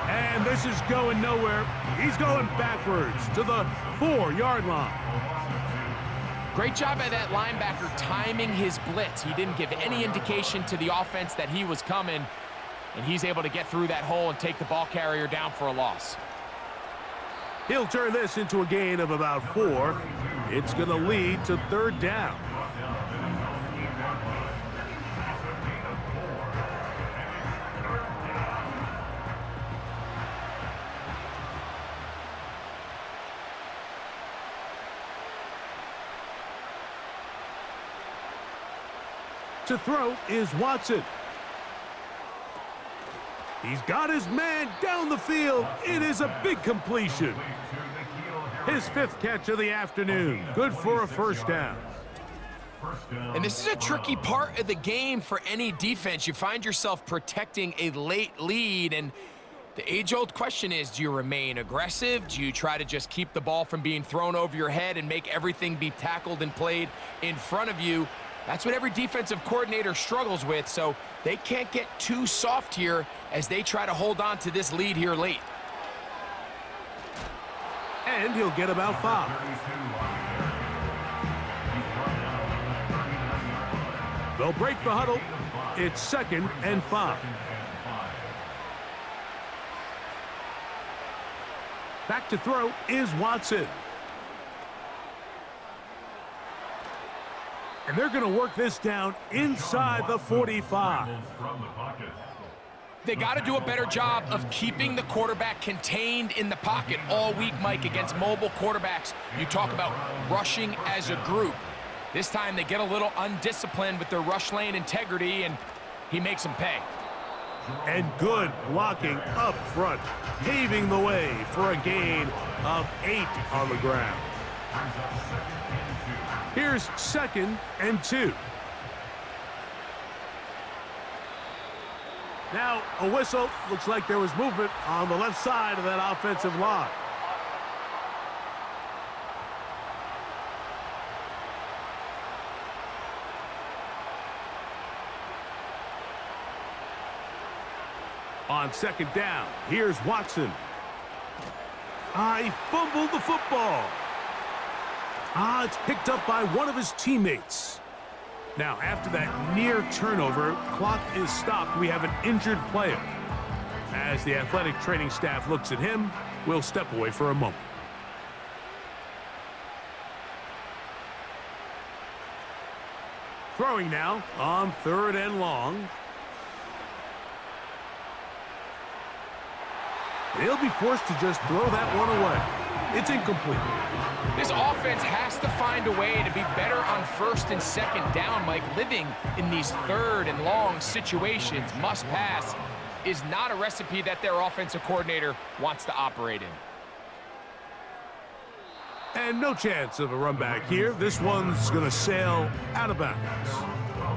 And this is going nowhere. He's going backwards to the 4-yard line. Great job by that linebacker timing his blitz. He didn't give any indication to the offense that he was coming, and he's able to get through that hole and take the ball carrier down for a loss. He'll turn this into a gain of about 4. It's going to lead to 3rd down. To throw is Watson. He's got his man down the field. It is a big completion. His 5th catch of the afternoon. Good for a first down. And this is a tricky part of the game for any defense. You find yourself protecting a late lead, and the age-old question is, do you remain aggressive? Do you try to just keep the ball from being thrown over your head and make everything be tackled and played in front of you? That's what every defensive coordinator struggles with, so they can't get too soft here as they try to hold on to this lead here late. And he'll get about 5. They'll break the huddle. It's 2nd and 5. Back to throw is Watson. And they're going to work this down inside the 45. They got to do a better job of keeping the quarterback contained in the pocket all week, Mike, against mobile quarterbacks. You talk about rushing as a group. This time they get a little undisciplined with their rush lane integrity, and he makes them pay. And good blocking up front, paving the way for a gain of 8 on the ground. Here's 2nd and 2. Now a whistle. Looks like there was movement on the left side of that offensive line. On 2nd down, here's Watson. He fumbled the football. It's picked up by one of his teammates. Now, after that near turnover, clock is stopped. We have an injured player. As the athletic training staff looks at him, we'll step away for a moment. Throwing now on 3rd and long. He'll be forced to just throw that one away. It's incomplete. This offense has to find a way to be better on 1st and 2nd down, Mike. Living in these 3rd and long situations, must pass, is not a recipe that their offensive coordinator wants to operate in. And no chance of a run back here. This one's going to sail out of bounds.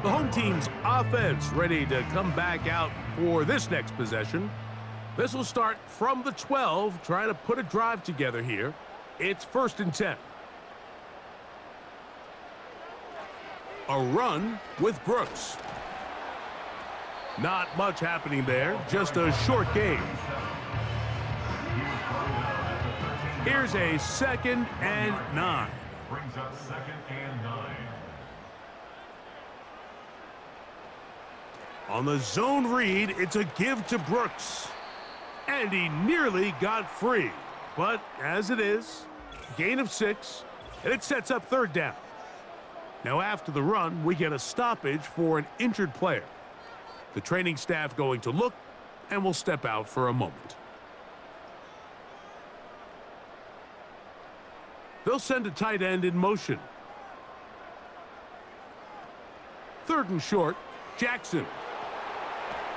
The home team's offense ready to come back out for this next possession. This will start from the 12, trying to put a drive together here. It's 1st and 10. A run with Brooks. Not much happening there, just a short game. Here's a 2nd and 9. Brings up 2nd and 9. On the zone read, it's a give to Brooks. And he nearly got free. But as it is, gain of 6, and it sets up 3rd down. Now after the run, we get a stoppage for an injured player. The training staff going to look, and will step out for a moment. They'll send a tight end in motion. 3rd and short, Jackson.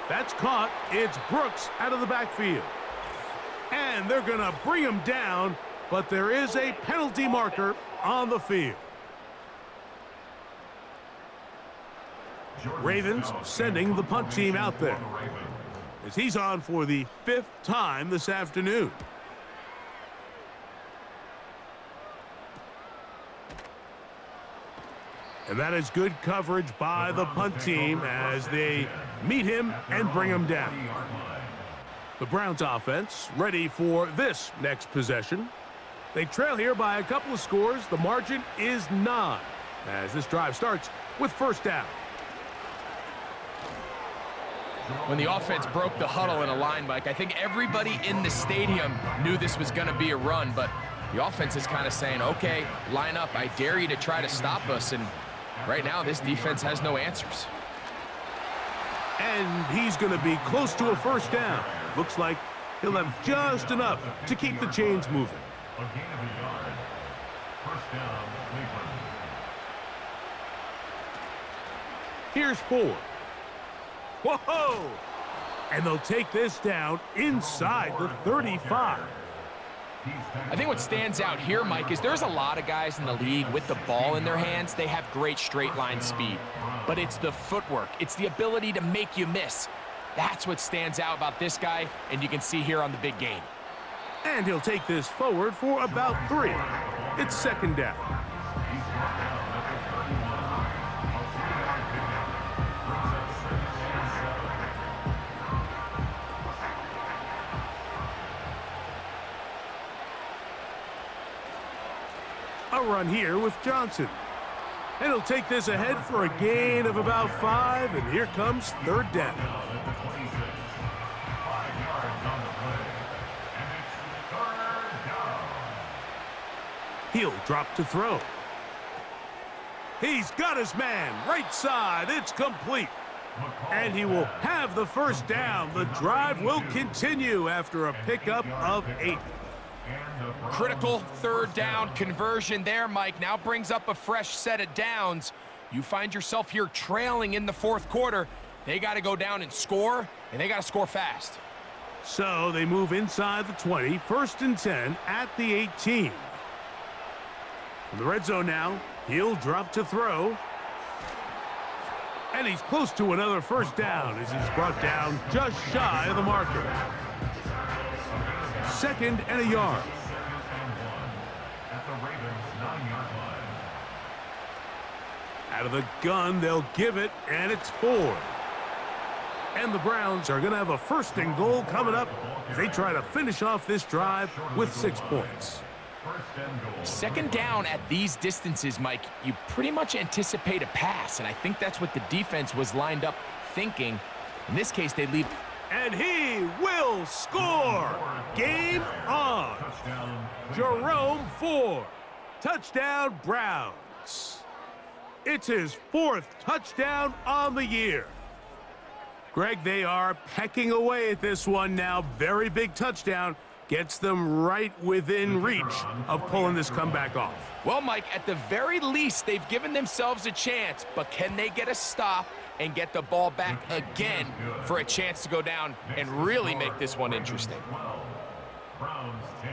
That's caught. It's Brooks out of the backfield. And they're going to bring him down, but there is a penalty marker on the field. Ravens sending the punt team out there, as he's on for the 5th time this afternoon. And that is good coverage by the punt team as they meet him and bring him down. The Browns offense ready for this next possession. They trail here by a couple of scores. The margin is 9 as this drive starts with 1st down. When the offense broke the huddle in a line, Mike, I think everybody in the stadium knew this was going to be a run, but the offense is kind of saying, okay, line up. I dare you to try to stop us. And right now, this defense has no answers. And he's going to be close to a 1st down. Looks like he'll have just enough to keep the chains moving. A gain of a yard. 1st down, Cleveland. Here's 4. Whoa! And they'll take this down inside the 35. I think what stands out here, Mike, is there's a lot of guys in the league with the ball in their hands. They have great straight line speed, but it's the footwork. It's the ability to make you miss. That's what stands out about this guy, and you can see here on the big game. And he'll take this forward for about 3. It's second down. A run here with Johnson. And he'll take this ahead for a gain of about 5, and here comes third down. He'll drop to throw. He's got his man, right side, it's complete. And he will have the first down. The drive will continue after a pickup of 8. Critical third down conversion there, Mike. Now brings up a fresh set of downs. You find yourself here trailing in the fourth quarter. They got to go down and score, and they got to score fast. So they move inside the 20, 1st and 10 at the 18. In the red zone now, he'll drop to throw. And he's close to another first down as he's brought down just shy of the marker. 2nd and a yard. Out of the gun, they'll give it, and it's 4. And the Browns are going to have a 1st and goal coming up as they try to finish off this drive with 6 points. Second down at these distances, Mike, you pretty much anticipate a pass, and I think that's what the defense was lined up thinking. In this case, they leave. And he will score! Game on! Jerome Ford. Touchdown, Browns. It's his 4th touchdown on the year. Greg, they are pecking away at this one now. Very big touchdown. Gets them right within reach of pulling this comeback off. Well, Mike, at the very least, they've given themselves a chance, but can they get a stop and get the ball back again for a chance to go down and really make this one interesting? Browns 10.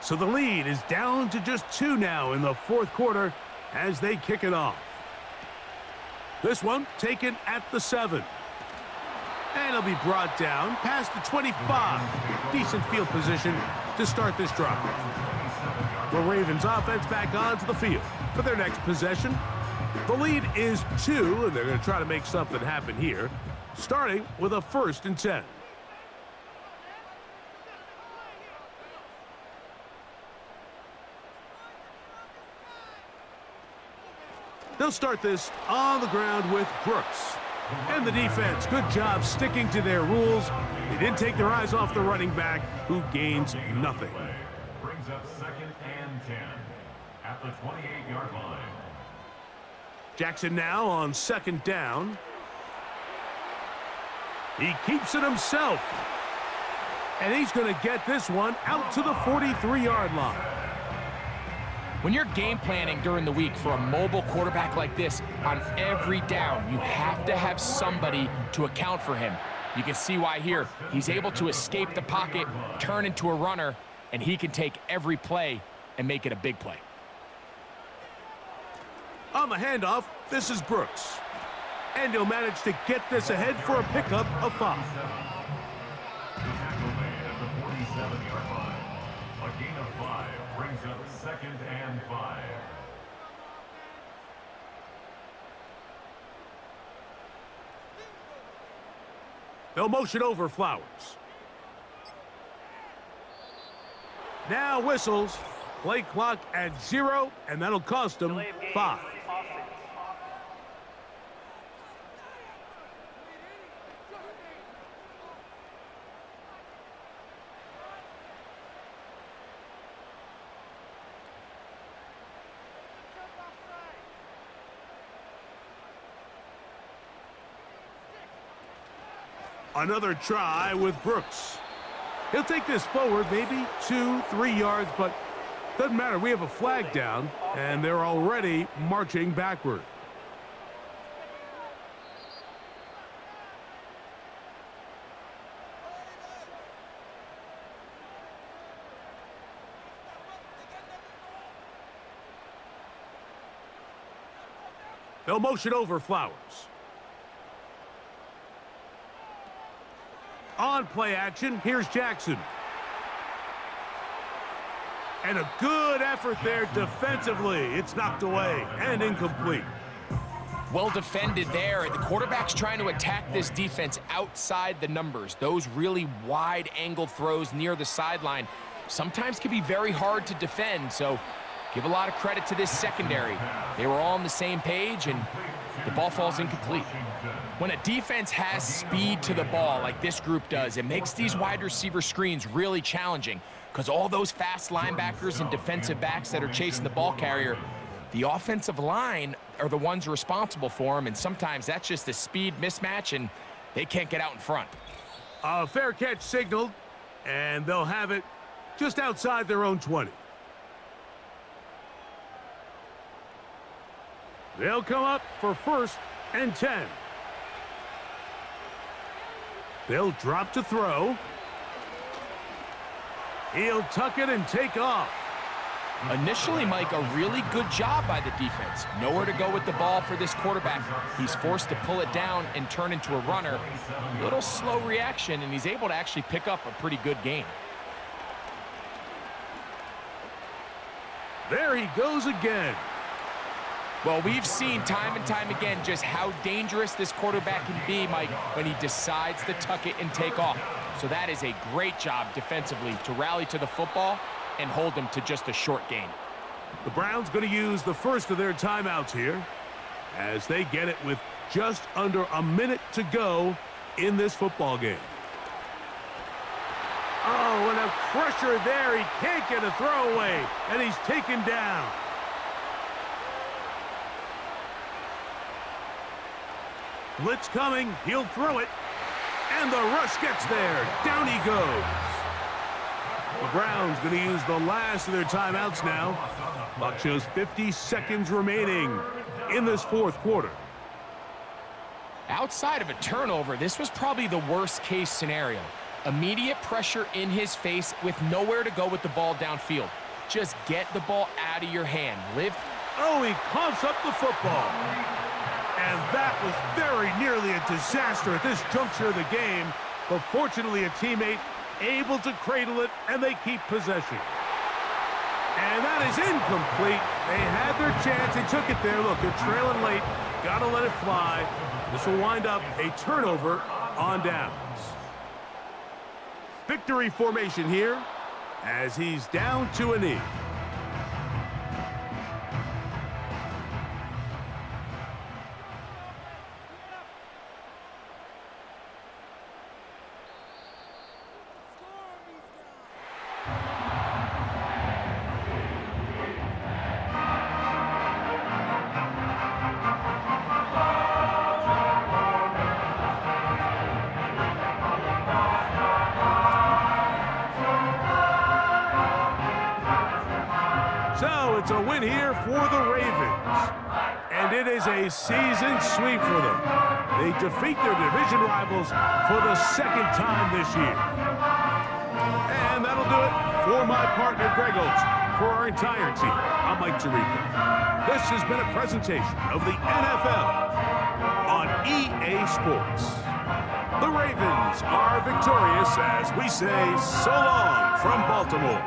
So the lead is down to just 2 now in the fourth quarter as they kick it off. This one taken at the 7. And it'll be brought down past the 25. Decent field position to start this drive. The Ravens offense back onto the field for their next possession. The lead is 2, and they're going to try to make something happen here, starting with a 1st and 10. They'll start this on the ground with Brooks. And the defense, good job sticking to their rules. They didn't take their eyes off the running back, who gains nothing. Brings up 2nd and 10 at the 28-yard line. Jackson now on 2nd down. He keeps it himself. And he's going to get this one out to the 43-yard line. When you're game planning during the week for a mobile quarterback like this, on every down, you have to have somebody to account for him. You can see why here. He's able to escape the pocket, turn into a runner, and he can take every play and make it a big play. On the handoff, this is Brooks. And he'll manage to get this ahead for a pickup of 5. Tackle made at the 47-yard line. A gain of 5 brings up 2nd and 5. They'll motion over Flowers. Now whistles. Play clock at 0, and that'll cost them 5. Another try with Brooks. He'll take this forward, maybe 2-3 yards, but Doesn't matter. We have a flag down, and they're already marching backward. They'll motion over Flowers. On play action, here's Jackson. And a good effort there defensively. It's knocked away and incomplete. Well defended there. The quarterback's trying to attack this defense outside the numbers. Those really wide-angled throws near the sideline sometimes can be very hard to defend, so give a lot of credit to this secondary. They were all on the same page, and the ball falls incomplete. When a defense has speed to the ball like this group does, it makes these wide receiver screens really challenging because all those fast linebackers and defensive backs that are chasing the ball carrier, the offensive line are the ones responsible for them, and sometimes that's just a speed mismatch, and they can't get out in front. A fair catch signaled, and they'll have it just outside their own 20. They'll come up for 1st and 10. They'll drop to throw. He'll tuck it and take off. Initially, Mike, a really good job by the defense. Nowhere to go with the ball for this quarterback. He's forced to pull it down and turn into a runner. A little slow reaction, and he's able to actually pick up a pretty good gain. There he goes again. Well, we've seen time and time again just how dangerous this quarterback can be, Mike, when he decides to tuck it and take off. So that is a great job defensively to rally to the football and hold him to just a short gain. The Browns going to use the first of their timeouts here as they get it with just under a minute to go in this football game. Oh, and a pressure there. He can't get a throwaway, and he's taken down. Blitz coming. He'll throw it. And the rush gets there. Down he goes. The Browns going to use the last of their timeouts now. Clock shows 50 seconds remaining in this 4th quarter. Outside of a turnover, this was probably the worst case scenario. Immediate pressure in his face with nowhere to go with the ball downfield. Just get the ball out of your hand. Oh, he coughs up the football. And that was very nearly a disaster at this juncture of the game. But fortunately, a teammate able to cradle it, and they keep possession. And that is incomplete. They had their chance. They took it there. Look, they're trailing late. Got to let it fly. This will wind up a turnover on downs. Victory formation here as he's down to a knee. It's a win here for the Ravens. And it is a season sweep for them. They defeat their division rivals for the 2nd time this year. And that'll do it for my partner, Greg Olson. For our entire team, I'm Mike Tirico. This has been a presentation of the NFL on EA Sports. The Ravens are victorious as we say so long from Baltimore.